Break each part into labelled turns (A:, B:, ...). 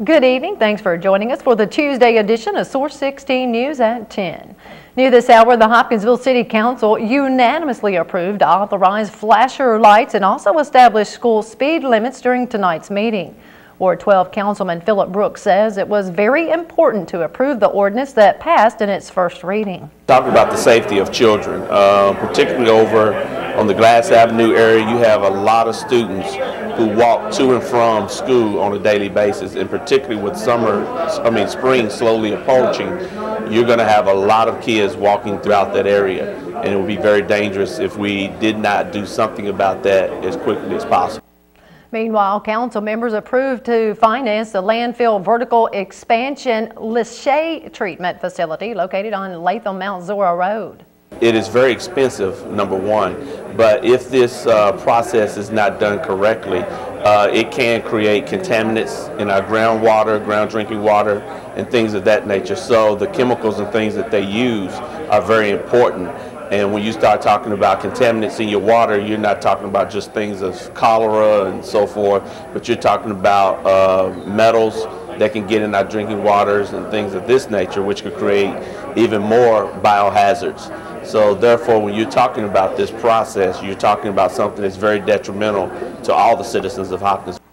A: Good evening. Thanks for joining us for the Tuesday edition of Source 16 News at 10. New this hour, the Hopkinsville City Council unanimously approved to authorize flasher lights and also establish school speed limits during tonight's meeting. Ward 12 Councilman Philip Brooks says it was very important to approve the ordinance that passed in its first reading.
B: Talking about the safety of children, particularly over on the Glass Avenue area, you have a lot of students who walk to and from school on a daily basis, and particularly with spring slowly approaching, you're going to have a lot of kids walking throughout that area, and it would be very dangerous if we did not do something about that as quickly as possible.
A: Meanwhile, council members approved to finance the landfill vertical expansion Lachey treatment facility located on Latham Mount Zora Road.
B: It is very expensive, number one, but if this process is not done correctly, it can create contaminants in our groundwater, ground drinking water, and things of that nature. So the chemicals and things that they use are very important. And when you start talking about contaminants in your water, you're not talking about just things as cholera and so forth, but you're talking about metals that can get in our drinking waters and things of this nature, which could create even more biohazards. So therefore, when you're talking about this process, you're talking about something that's very detrimental to all the citizens of Hopkinsville.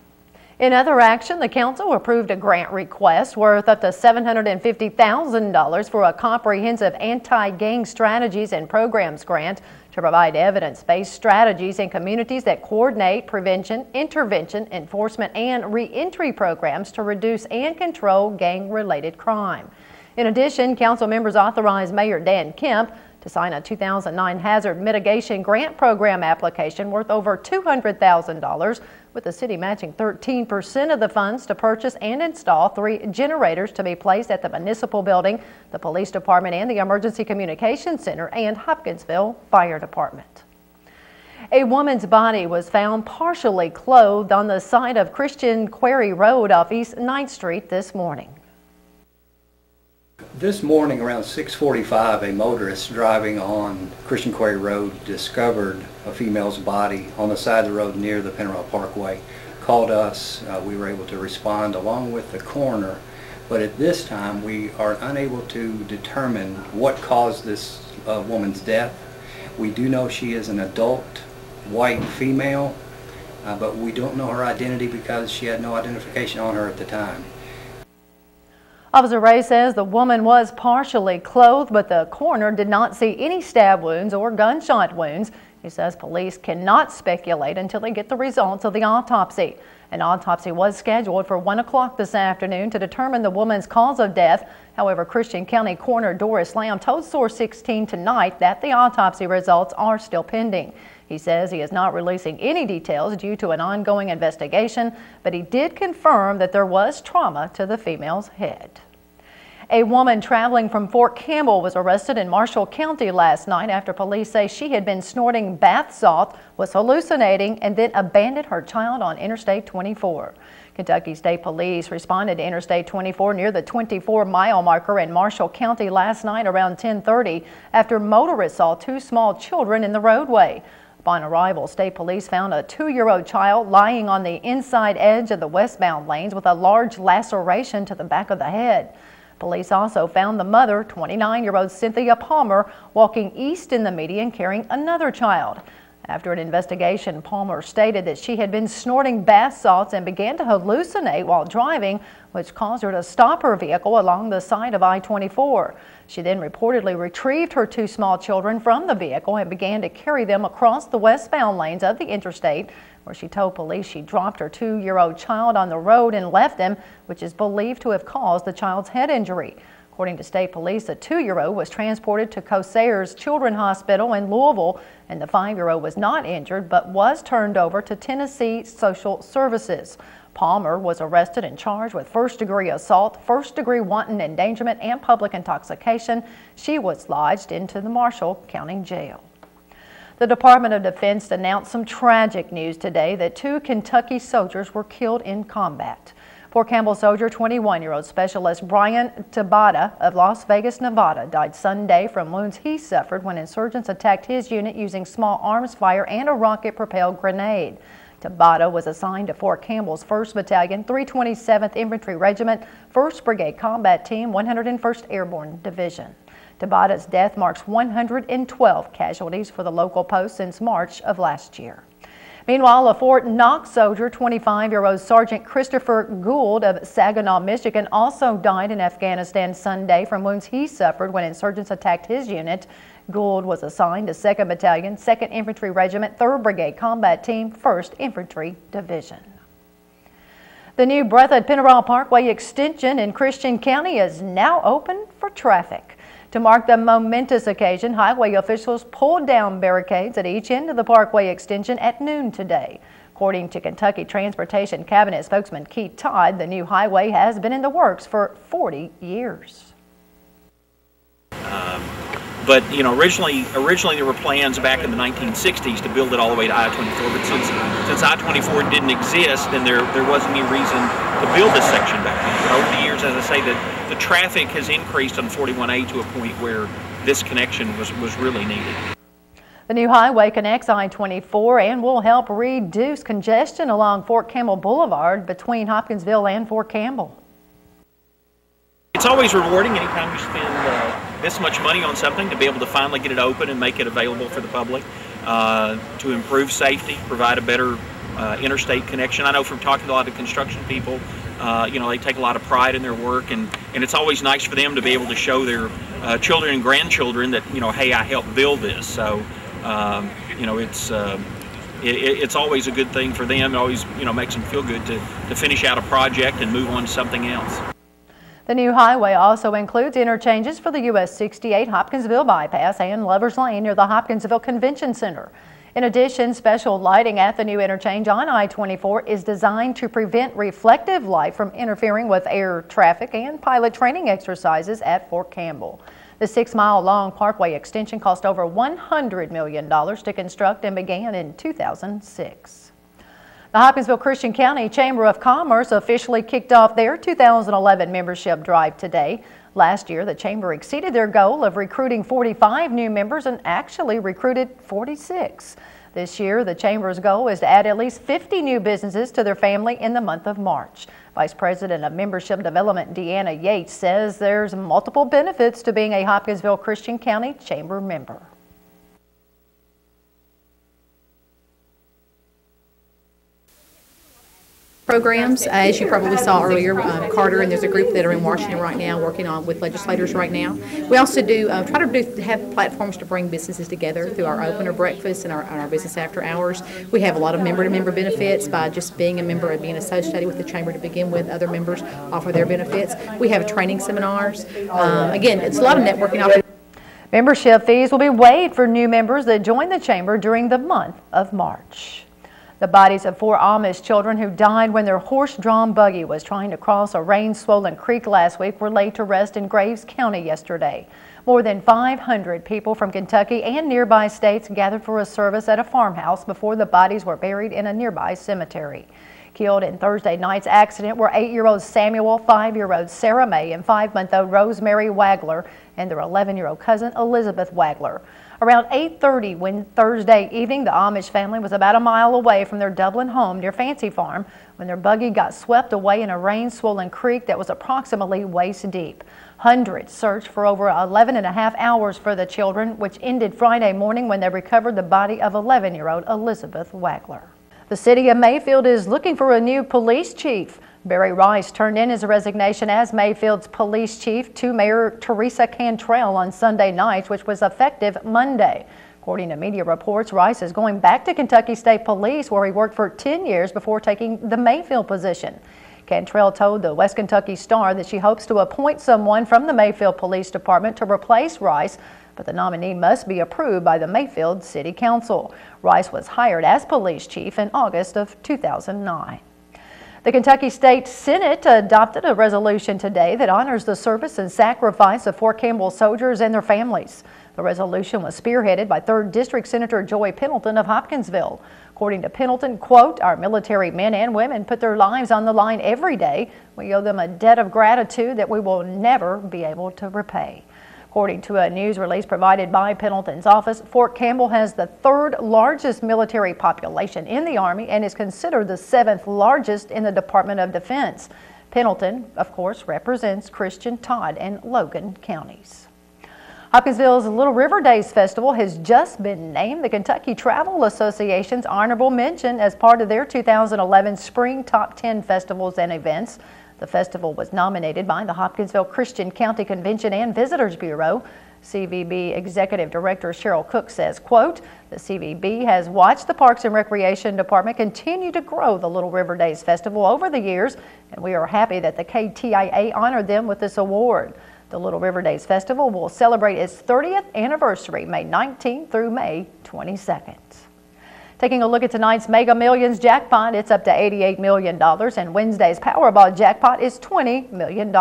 A: In other action, the council approved a grant request worth up to $750,000 for a comprehensive anti-gang strategies and programs grant to provide evidence-based strategies in communities that coordinate prevention, intervention, enforcement, and re-entry programs to reduce and control gang-related crime. In addition, council members authorized Mayor Dan Kemp to sign a 2009 Hazard Mitigation Grant Program application worth over $200,000, with the city matching 13% of the funds to purchase and install 3 generators to be placed at the municipal building, the police department, and the Emergency Communications Center and Hopkinsville Fire Department. A woman's body was found partially clothed on the side of Christian Quarry Road off East 9th Street this morning.
C: This morning around 6:45, a motorist driving on Christian Quarry Road discovered a female's body on the side of the road near the Penarol Parkway. Called us, we were able to respond along with the coroner, but at this time we are unable to determine what caused this woman's death. We do know she is an adult white female, but we don't know her identity because she had no identification on her at the time.
A: Officer Ray says the woman was partially clothed, but the coroner did not see any stab wounds or gunshot wounds. He says police cannot speculate until they get the results of the autopsy. An autopsy was scheduled for 1 o'clock this afternoon to determine the woman's cause of death. However, Christian County Coroner Doris Lamb told Source 16 tonight that the autopsy results are still pending. He says he is not releasing any details due to an ongoing investigation, but he did confirm that there was trauma to the female's head. A woman traveling from Fort Campbell was arrested in Marshall County last night after police say she had been snorting bath salt, was hallucinating, and then abandoned her child on Interstate 24. Kentucky State Police responded to Interstate 24 near the 24-mile marker in Marshall County last night around 10:30 after motorists saw 2 small children in the roadway. Upon arrival, State Police found a 2-year-old child lying on the inside edge of the westbound lanes with a large laceration to the back of the head. Police also found the mother, 29-year-old Cynthia Palmer, walking east in the median carrying another child. After an investigation, Palmer stated that she had been snorting bath salts and began to hallucinate while driving, which caused her to stop her vehicle along the side of I-24. She then reportedly retrieved her 2 small children from the vehicle and began to carry them across the westbound lanes of the interstate, where she told police she dropped her 2-year-old child on the road and left him, which is believed to have caused the child's head injury. According to state police, the 2-year-old was transported to Cosair's Children's Hospital in Louisville, and the 5-year-old was not injured but was turned over to Tennessee Social Services. Palmer was arrested and charged with first-degree assault, first-degree wanton endangerment, and public intoxication. She was lodged into the Marshall County Jail. The Department of Defense announced some tragic news today that 2 Kentucky soldiers were killed in combat. Fort Campbell soldier 21-year-old Specialist Brian Tabata of Las Vegas, Nevada died Sunday from wounds he suffered when insurgents attacked his unit using small arms fire and a rocket-propelled grenade. Tabata was assigned to Fort Campbell's 1st Battalion, 327th Infantry Regiment, 1st Brigade Combat Team, 101st Airborne Division. Tabata's death marks 112 casualties for the local post since March of last year. Meanwhile, a Fort Knox soldier, 25-year-old Sergeant Christopher Gould of Saginaw, Michigan, also died in Afghanistan Sunday from wounds he suffered when insurgents attacked his unit. Gould was assigned to 2nd Battalion, 2nd Infantry Regiment, 3rd Brigade Combat Team, 1st Infantry Division. The new Breathitt-Pennyroyal Parkway extension in Christian County is now open for traffic. To mark the momentous occasion, highway officials pulled down barricades at each end of the parkway extension at noon today. According to Kentucky Transportation Cabinet spokesman Keith Todd, the new highway has been in the works for 40 years.
D: But originally there were plans back in the 1960s to build it all the way to I-24. But since I-24 didn't exist, then there wasn't any reason to build this section back then. But over the years, as I say, the traffic has increased on 41A to a point where this connection was really needed.
A: The new highway connects I-24 and will help reduce congestion along Fort Campbell Boulevard between Hopkinsville and Fort Campbell.
D: It's always rewarding anytime you spend this much money on something to be able to finally get it open and make it available for the public, to improve safety, provide a better interstate connection. I know from talking to a lot of construction people, they take a lot of pride in their work, and it's always nice for them to be able to show their children and grandchildren that, hey, I helped build this. So, it's always a good thing for them. It always, makes them feel good to finish out a project and move on to something else.
A: The new highway also includes interchanges for the US 68 Hopkinsville Bypass and Lover's Lane near the Hopkinsville Convention Center. In addition, special lighting at the new interchange on I-24 is designed to prevent reflective light from interfering with air traffic and pilot training exercises at Fort Campbell. The 6-mile-long parkway extension cost over $100 million to construct and began in 2006. The Hopkinsville Christian County Chamber of Commerce officially kicked off their 2011 membership drive today. Last year, the chamber exceeded their goal of recruiting 45 new members and actually recruited 46. This year, the chamber's goal is to add at least 50 new businesses to their family in the month of March. Vice President of Membership Development Deanna Yates says there's multiple benefits to being a Hopkinsville Christian County Chamber member.
E: Programs, as you probably saw earlier, Carter, and there's a group that are in Washington right now working on with legislators right now. We also do try to have platforms to bring businesses together through our opener breakfast and our business after hours. We have a lot of member-to-member benefits by just being a member and being associated with the chamber to begin with. Other members offer their benefits. We have training seminars. Again, it's a lot of networking opportunities.
A: Membership fees will be waived for new members that join the chamber during the month of March. The bodies of 4 Amish children who died when their horse-drawn buggy was trying to cross a rain-swollen creek last week were laid to rest in Graves County yesterday. More than 500 people from Kentucky and nearby states gathered for a service at a farmhouse before the bodies were buried in a nearby cemetery. Killed in Thursday night's accident were 8-year-old Samuel, 5-year-old Sarah Mae, and 5-month-old Rosemary Wagler and their 11-year-old cousin Elizabeth Wagler. Around 8:30 when Thursday evening, the Amish family was about a mile away from their Dublin home near Fancy Farm when their buggy got swept away in a rain-swollen creek that was approximately waist deep. Hundreds searched for over 11.5 hours for the children, which ended Friday morning when they recovered the body of 11-year-old Elizabeth Wagler. The city of Mayfield is looking for a new police chief. Barry Rice turned in his resignation as Mayfield's police chief to Mayor Teresa Cantrell on Sunday night, which was effective Monday. According to media reports, Rice is going back to Kentucky State Police, where he worked for 10 years before taking the Mayfield position. Cantrell told the West Kentucky Star that she hopes to appoint someone from the Mayfield Police Department to replace Rice, but the nominee must be approved by the Mayfield City Council. Rice was hired as police chief in August of 2009. The Kentucky State Senate adopted a resolution today that honors the service and sacrifice of Fort Campbell soldiers and their families. The resolution was spearheaded by 3rd District Senator Joy Pendleton of Hopkinsville. According to Pendleton, quote, "Our military men and women put their lives on the line every day. We owe them a debt of gratitude that we will never be able to repay." According to a news release provided by Pendleton's office, Fort Campbell has the 3rd largest military population in the Army and is considered the 7th largest in the Department of Defense. Pendleton, of course, represents Christian, Todd, and Logan counties. Hopkinsville's Little River Days Festival has just been named the Kentucky Travel Association's honorable mention as part of their 2011 Spring Top 10 Festivals and Events. The festival was nominated by the Hopkinsville Christian County Convention and Visitors Bureau. CVB Executive Director Cheryl Cook says, quote, "The CVB has watched the Parks and Recreation Department continue to grow the Little River Days Festival over the years, and we are happy that the KTIA honored them with this award." The Little River Days Festival will celebrate its 30th anniversary May 19th through May 22nd. Taking a look at tonight's Mega Millions jackpot, it's up to $88 million, and Wednesday's Powerball jackpot is $20 million.